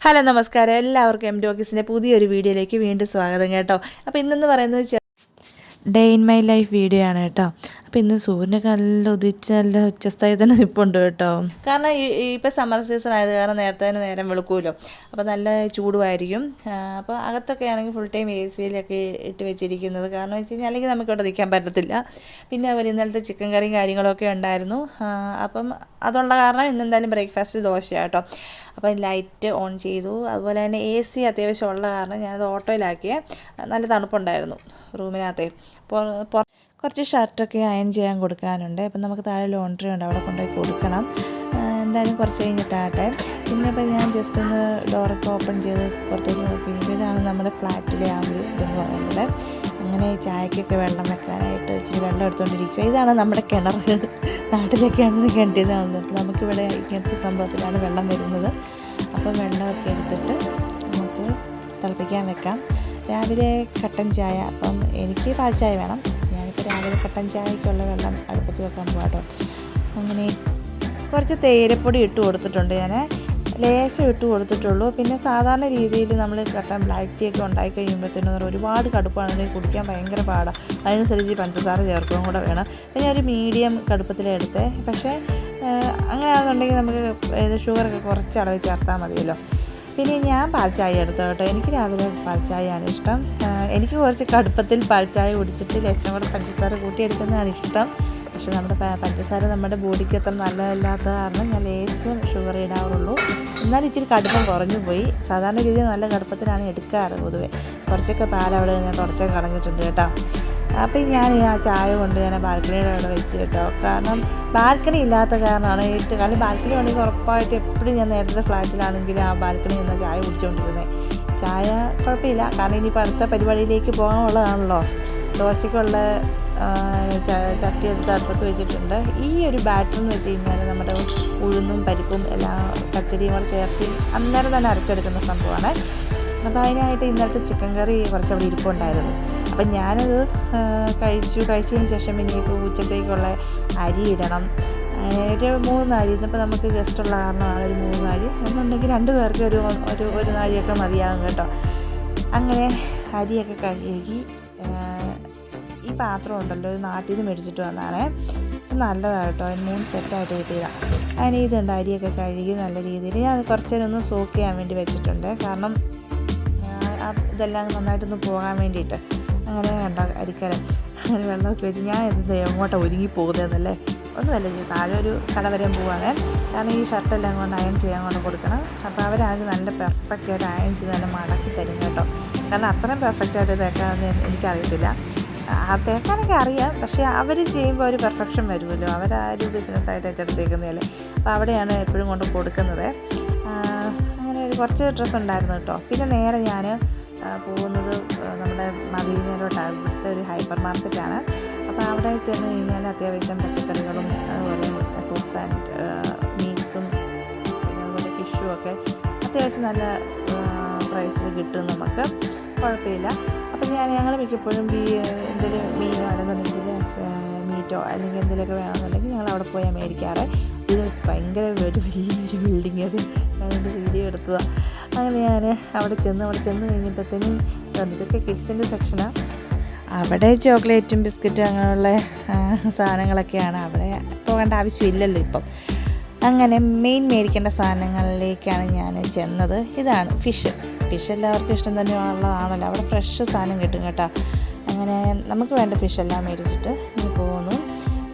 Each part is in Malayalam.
ഹലോ നമസ്കാരം, എല്ലാവർക്കും എം ഡോക്കീസിൻ്റെ പുതിയൊരു വീഡിയോയിലേക്ക് വീണ്ടും സ്വാഗതം കേട്ടോ. അപ്പോൾ ഇന്നെന്ന് പറയുന്നത് day in my life video ആണ് കേട്ടോ. അപ്പോൾ ഇന്ന് സൂര്യനൊക്കെ നല്ല ഉദിച്ച് നല്ല ഉച്ചസ്ഥായി തന്നെ നിൽപ്പുണ്ട് കേട്ടോ. കാരണം ഇപ്പോൾ സമ്മർ സീസൺ ആയത് കാരണം നേരത്തെ തന്നെ നേരം വെളുക്കുമല്ലോ, അപ്പോൾ നല്ല ചൂടുമായിരിക്കും. അപ്പോൾ അകത്തൊക്കെ ആണെങ്കിൽ ഫുൾ ടൈം എ സിയിലൊക്കെ ഇട്ട് വെച്ചിരിക്കുന്നത്. കാരണം വെച്ച് കഴിഞ്ഞാൽ അല്ലെങ്കിൽ നമുക്കിവിടെ നിൽക്കാൻ പറ്റത്തില്ല. പിന്നെ അതുപോലെ ഇന്നലത്തെ ചിക്കൻ കറിയും കാര്യങ്ങളൊക്കെ ഉണ്ടായിരുന്നു. അപ്പം അതുള്ള കാരണം ഇന്നെന്തായാലും ബ്രേക്ക്ഫാസ്റ്റ് ദോശയാണ് കേട്ടോ. അപ്പം ലൈറ്റ് ഓൺ ചെയ്തു. അതുപോലെ തന്നെ എ സി അത്യാവശ്യം ഉള്ള കാരണം ഞാനത് ഓട്ടോയിലാക്കിയേ. നല്ല തണുപ്പുണ്ടായിരുന്നു റൂമിനകത്തെ. കുറച്ച് ഷർട്ടൊക്കെ അയൺ ചെയ്യാൻ കൊടുക്കാനുണ്ട്. അപ്പം നമുക്ക് താഴെ ലോണ്ട്രി ഉണ്ട്, അവിടെ കൊണ്ടുപോയി കൊടുക്കണം. എന്തായാലും കുറച്ച് കഴിഞ്ഞിട്ടാകട്ടെ. പിന്നെ ഇപ്പം ഞാൻ ജസ്റ്റ് ഒന്ന് ഡോറൊക്കെ ഓപ്പൺ ചെയ്ത് പുറത്തോട്ട് നോക്കിയപ്പോൾ ഇതാണ് നമ്മുടെ ഫ്ലാറ്റിലെ ആ ഒരു ഇതെന്ന് പറയുന്നത്. അങ്ങനെ ചായക്കൊക്കെ വെള്ളം വെക്കാനായിട്ട് ഇച്ചിരി വെള്ളം എടുത്തുകൊണ്ടിരിക്കുക. ഇതാണ് നമ്മുടെ കിണർ. നാട്ടിലൊക്കെയാണ് കിണറ്റിയതാണ്. അപ്പോൾ നമുക്കിവിടെ ഇങ്ങനത്തെ സംഭവത്തിലാണ് വെള്ളം വരുന്നത്. അപ്പം വെള്ളമൊക്കെ എടുത്തിട്ട് നമുക്ക് തിളപ്പിക്കാൻ വെക്കാം. രാവിലെ കട്ടൻ ചായ, അപ്പം എനിക്ക് പാൽ ചായ വേണം. ഞാനിപ്പോൾ രാവിലെ കട്ടൻ ചായക്കുള്ള വെള്ളം അടുപ്പത്ത് വെക്കാൻ പോകാട്ടോ. അങ്ങനെ കുറച്ച് തേയിലപ്പൊടി ഇട്ട് കൊടുത്തിട്ടുണ്ട്, ഞാൻ ലേശം ഇട്ട് കൊടുത്തിട്ടുള്ളൂ. പിന്നെ സാധാരണ രീതിയിൽ നമ്മൾ കട്ടൻ ബ്ലാക്ക് ടീ ഒക്കെ ഉണ്ടാക്കി കഴിയുമ്പോഴത്തേനും ഒരുപാട് കടുപ്പാണെങ്കിൽ കുടിക്കാൻ ഭയങ്കര പാടാണ്. അതിനനുസരിച്ച് പഞ്ചസാര ചേർക്കുകയും കൂടെ വേണം. അപ്പോൾ ഞാനൊരു മീഡിയം കടുപ്പത്തിലെടുത്തേ. പക്ഷേ അങ്ങനെയാണെന്നുണ്ടെങ്കിൽ നമുക്ക് ഷുഗറൊക്കെ കുറച്ച് അളവ് ചേർത്താൽ മതിയല്ലോ. പിന്നെ ഞാൻ പാൽച്ചായ എടുത്തു കേട്ടോ. എനിക്ക് രാവിലെ പാൽച്ചായയാണ് ഇഷ്ടം. എനിക്ക് കുറച്ച് കടുപ്പത്തിൽ പാൽച്ചായ കുടിച്ചിട്ട് ലേശം കൂടെ പഞ്ചസാര കൂട്ടിയെടുക്കുന്നതാണ് ഇഷ്ടം. പക്ഷേ നമ്മുടെ പഞ്ചസാര നമ്മുടെ ബോഡിക്ക് അത്ര നല്ലതല്ലാത്ത കാരണം ഞാൻ ലേശം ഷുഗർ ഇടാറുള്ളൂ. എന്നാലും ഇച്ചിരി കടുപ്പം കുറഞ്ഞു പോയി. സാധാരണ രീതിയിൽ നല്ല കടുപ്പത്തിലാണ് എടുക്കാറ് പൊതുവെ. കുറച്ചൊക്കെ പാലവിടെ ഞാൻ കുറച്ചൊക്കെ കളഞ്ഞിട്ടുണ്ട് കേട്ടോ. അപ്പം ഞാൻ ആ ചായ കൊണ്ട് ഞാൻ ബാൽക്കണിയുടെ അവിടെ വെച്ച് കേട്ടോ. കാരണം ബാൽക്കണി ഇല്ലാത്ത കാരണമാണ് കാരണം ബാൽക്കണി ഉണ്ടെങ്കിൽ ഉറപ്പായിട്ട് എപ്പോഴും ഞാൻ നേരത്തെ ഫ്ലാറ്റിലാണെങ്കിൽ ആ ബാൽക്കണി നിന്ന് ചായ കുടിച്ചുകൊണ്ടിരുന്നത്. ചായ കുഴപ്പമില്ല, കാരണം ഇനിയിപ്പോൾ അടുത്ത പരിപാടിയിലേക്ക് പോകാനുള്ളതാണല്ലോ. ദോശയ്ക്കുള്ള ചട്ടി എടുത്ത് അടുപ്പത്ത് വെച്ചിട്ടുണ്ട്. ഈ ഒരു ബാറ്റർ എന്ന് വെച്ച് കഴിഞ്ഞാൽ നമ്മുടെ ഉഴുന്നും പരിപ്പും എല്ലാം പച്ചരിയും കൂടെ ചേർത്ത് അന്നേരം തന്നെ അരച്ചെടുക്കുന്ന സംഭവമാണ്. അപ്പോൾ അതിനായിട്ട് ഇന്നലത്തെ ചിക്കൻ കറി കുറച്ചവിടെ ഇരിപ്പുണ്ടായിരുന്നു. അപ്പം ഞാനത് കഴിച്ചതിന് ശേഷം ഇനിയിപ്പോൾ ഉച്ചത്തേക്കുള്ള അരി ഇടണം. ഒരു 3 നാഴി. ഇന്നിപ്പോൾ നമുക്ക് ഗസ്റ്റുള്ള കാരണമാണ് ഒരു 3 നാഴി എന്നുണ്ടെങ്കിൽ 2 പേർക്ക് ഒരു നാഴിയൊക്കെ മതിയാകും കേട്ടോ. അങ്ങനെ അരിയൊക്കെ കഴുകി ഈ പാത്രം ഉണ്ടല്ലോ, ഒരു നാട്ടിൽ നിന്ന് മേടിച്ചിട്ട് വന്നാണേ. നല്ലതാണ് കേട്ടോ. 3 സെറ്റായിട്ട് കിട്ടിയതാണ്. അതിന് ഇതുണ്ട്, അരിയൊക്കെ കഴുകി നല്ല രീതിയിൽ ഞാൻ കുറച്ച് നേരം ഒന്ന് സോക്ക് ചെയ്യാൻ വേണ്ടി വെച്ചിട്ടുണ്ട്. കാരണം ഇതെല്ലാം നന്നായിട്ടൊന്ന് പോകാൻ വേണ്ടിയിട്ട്. അങ്ങനെ കണ്ടോ അരിക്കരം അങ്ങനെ വെള്ളമൊക്കെ വെച്ച് ഞാൻ എന്ത് എങ്ങോട്ടാണ് ഒരുങ്ങി പോകുന്നതെന്നല്ലേ. ഒന്നുമല്ല, താഴെ ഒരു കട വരെയും പോവുകയാണ്. കാരണം ഈ ഷർട്ടെല്ലാം കൊണ്ട് അയൺ ചെയ്യാൻ കൊണ്ട് കൊടുക്കണം. അപ്പോൾ അവരാണെങ്കിൽ നല്ല പെർഫെക്റ്റായിട്ട് അയൺ ചെയ്ത് നല്ല മടക്കി തരും കേട്ടോ. കാരണം അത്രയും പെർഫെക്റ്റായിട്ട് തേക്കാമെന്ന് എനിക്കറിയത്തില്ല. തേക്കാനൊക്കെ അറിയാം, പക്ഷേ അവർ ചെയ്യുമ്പോൾ ഒരു പെർഫെക്ഷൻ വരുമല്ലോ. അവരൊരു ബിസിനസ്സായിട്ട് ഏറ്റെടുത്തേക്കുന്നതല്ലേ. അപ്പോൾ അവിടെയാണ് എപ്പോഴും കൊണ്ട് കൊടുക്കുന്നത്. അങ്ങനെ ഒരു കുറച്ച് ഡ്രസ്സ് ഉണ്ടായിരുന്നു കേട്ടോ. പിന്നെ നേരെ ഞാൻ പോകുന്നത് നമ്മുടെ മദീനയിലോട്ടാണ്. ഇവിടുത്തെ ഒരു ഹൈപ്പർ മാർക്കറ്റാണ്. അപ്പോൾ അവിടെ ചെന്ന് കഴിഞ്ഞാൽ അത്യാവശ്യം പച്ചക്കറികളും അതുപോലെ ഫ്രൂട്ട്സ് ആൻഡ് മീറ്റ്സും പിന്നെ അതുപോലെ ഫിഷും ഒക്കെ അത്യാവശ്യം നല്ല പ്രൈസിൽ കിട്ടും, നമുക്ക് കുഴപ്പമില്ല. അപ്പം ഞങ്ങൾ മിക്കപ്പോഴും എന്തെങ്കിലും മീനോ അല്ലെന്നുണ്ടെങ്കിൽ മീറ്റോ അല്ലെങ്കിൽ എന്തെങ്കിലുമൊക്കെ വേണമെന്നുണ്ടെങ്കിൽ ഞങ്ങൾ അവിടെ പോയാൽ മേടിക്കാറ്. ഇത് ഭയങ്കര വലിയൊരു ബിൽഡിങ്, അത് ഞാനൊരു വീഡിയോ എടുത്തതാണ്. അങ്ങനെ ഞാൻ അവിടെ ചെന്ന് കഴിഞ്ഞപ്പോഴത്തേനും ഇതൊക്കെ കിഡ്സിൻ്റെ സെക്ഷനാണ്. അവിടെ ചോക്ലേറ്റും ബിസ്ക്കറ്റും അങ്ങനെയുള്ള സാധനങ്ങളൊക്കെയാണ്. അവിടെ പോകേണ്ട ആവശ്യമില്ലല്ലോ ഇപ്പം. അങ്ങനെ മെയിൻ മേടിക്കേണ്ട സാധനങ്ങളിലേക്കാണ് ഞാൻ ചെന്നത്. ഇതാണ് ഫിഷ് എല്ലാവർക്കും ഇഷ്ടം തന്നെ ഉള്ളതാണല്ലോ. അവിടെ ഫ്രഷ് സാധനം കിട്ടും കേട്ടോ. അങ്ങനെ നമുക്ക് വേണ്ട ഫിഷെല്ലാം മേടിച്ചിട്ട് ഇനി പോകുന്നു.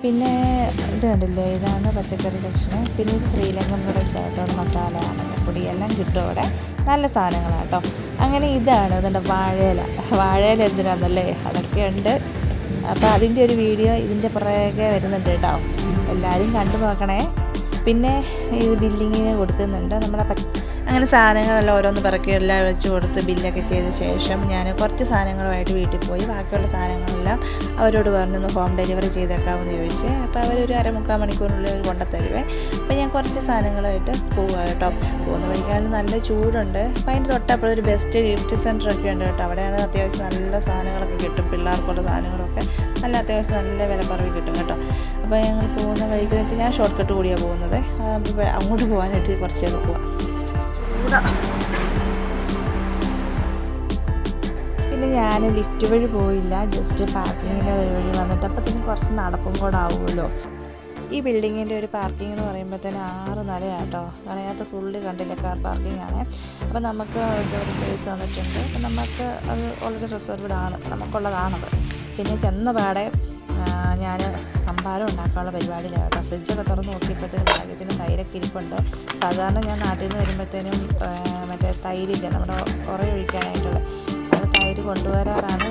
പിന്നെ ഇത് കണ്ടില്ലേ, ഇതാണ് പച്ചക്കറി സെക്ഷന്. പിന്നെ ഇത് ശ്രീലങ്കൻ പ്രൊഡക്ട്സ് ആയിട്ടോ, മസാല മഞ്ഞപ്പൊടി എല്ലാം കിട്ടും അവിടെ. നല്ല സാധനങ്ങളാണ് കേട്ടോ. അങ്ങനെ ഇതാണ് ഇതിൻ്റെ വാഴയില എന്തിനാണെന്നല്ലേ, അതൊക്കെ ഉണ്ട്. അപ്പോൾ അതിൻ്റെ ഒരു വീഡിയോ ഇതിൻ്റെ പുറകെ വരുന്നുണ്ട് കേട്ടോ. എല്ലാവരും കണ്ടു നോക്കണേ. പിന്നെ ഇത് ബില്ലിങ്ങിന് കൊടുക്കുന്നുണ്ട്. അങ്ങനെ സാധനങ്ങളെല്ലാം ഓരോന്ന് പിറക്കി എല്ലാം വെച്ച് കൊടുത്ത് ബില്ലൊക്കെ ചെയ്ത ശേഷം ഞാൻ കുറച്ച് സാധനങ്ങളുമായിട്ട് വീട്ടിൽ പോയി. ബാക്കിയുള്ള സാധനങ്ങളെല്ലാം അവരോട് പറഞ്ഞൊന്ന് ഹോം ഡെലിവറി ചെയ്തേക്കാമെന്ന് ചോദിച്ച്. അപ്പോൾ അവരൊരു 3/4 മണിക്കൂറിനുള്ളിൽ കൊണ്ടുത്തരുവേ. അപ്പോൾ ഞാൻ കുറച്ച് സാധനങ്ങളായിട്ട് പോവുക കേട്ടോ. പോകുന്ന വഴിക്കാണെങ്കിൽ നല്ല ചൂടുണ്ട്. അപ്പോൾ അതിൻ്റെ തൊട്ടപ്പോഴൊരു ബെസ്റ്റ് ഗിഫ്റ്റ് സെൻറ്ററൊക്കെ ഉണ്ട് കേട്ടോ. അവിടെയാണ് അത്യാവശ്യം നല്ല സാധനങ്ങളൊക്കെ കിട്ടും. പിള്ളേർക്കുള്ള സാധനങ്ങളൊക്കെ അത്യാവശ്യം നല്ല വിലക്കുറവിൽ കിട്ടും കേട്ടോ. അപ്പോൾ ഞങ്ങൾ പോകുന്ന വഴിക്ക് വെച്ച് ഞാൻ ഷോർട്ട് കട്ട് കൂടിയാണ് പോകുന്നത്. അങ്ങോട്ട് പോകാനായിട്ട് കുറച്ച് എളുപ്പമാണ്. ഞാൻ ലിഫ്റ്റ് വഴി പോയില്ല, ജസ്റ്റ് പാർക്കിങ്ങിൻ്റെ ഒരു വഴി വന്നിട്ട്. അപ്പോഴത്തേക്കും കുറച്ച് നടപ്പും കൂടെ ആവുമല്ലോ. ഈ ബിൽഡിങ്ങിൻ്റെ ഒരു പാർക്കിംഗ് എന്ന് പറയുമ്പോഴത്തേന് 6 നിലയാട്ടോ. അതിനകത്ത് ഫുള്ളി കണ്ടില്ല, കാർ പാർക്കിംഗ് ആണ്. അപ്പോൾ നമുക്ക് ഒരു പ്ലേസ് വന്നിട്ടുണ്ട്. അപ്പോൾ നമുക്ക് അത് ഓൾറെഡി റിസർവ്ഡ് ആണ്, നമുക്കുള്ളതാണത്. പിന്നെ ചെന്ന പാടെ ഞാൻ സംഭാരം ഉണ്ടാക്കാനുള്ള പരിപാടിയിലാണ് കേട്ടോ. ഫ്രിഡ്ജൊക്കെ തുറന്ന് നോക്കിയപ്പോഴത്തേനും ഭാഗ്യത്തിന് തൈരൊക്കെ ഇരിപ്പുണ്ട്. സാധാരണ ഞാൻ നാട്ടിൽ നിന്ന് വരുമ്പോഴത്തേനും മറ്റേ തൈരില്ല, നമ്മുടെ ഉറയൊഴിക്കാനായിട്ടുള്ള അത് തൈര് കൊണ്ടുവരാറാണ്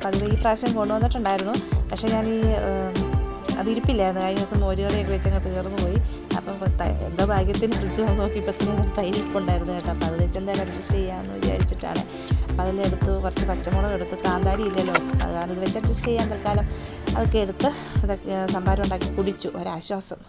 പതിവ്. ഈ പ്രാവശ്യം കൊണ്ടുവന്നിട്ടുണ്ടായിരുന്നു, പക്ഷേ ഞാൻ അതിരിപ്പില്ലായിരുന്നു. കഴിഞ്ഞ ദിവസം മോരുകറിയൊക്കെ വെച്ചങ്ങ് തീർന്നു പോയി. അപ്പം എന്തോ ഭാഗ്യത്തിന് ഫ്രിഡ്ജ് നോക്കിയപ്പോഴത്തേനും തൈരിപ്പുണ്ടായിരുന്നു കേട്ടോ. അപ്പോൾ അത് വെച്ച് എന്തായാലും അഡ്ജസ്റ്റ് ചെയ്യാമെന്ന് വിചാരിച്ചിട്ടാണ്. അപ്പോൾ അതിലെടുത്തു കുറച്ച് പച്ചമുളക് എടുത്തു, കാന്താരി ഇല്ലല്ലോ, അത് കാരണം ഇത് വെച്ച് അഡ്ജസ്റ്റ് ചെയ്യാൻ തൽക്കാലം അതൊക്കെ എടുത്ത് അതൊക്കെ സംഭാരം ഉണ്ടാക്കി കുടിച്ചു. ഒരാശ്വാസം.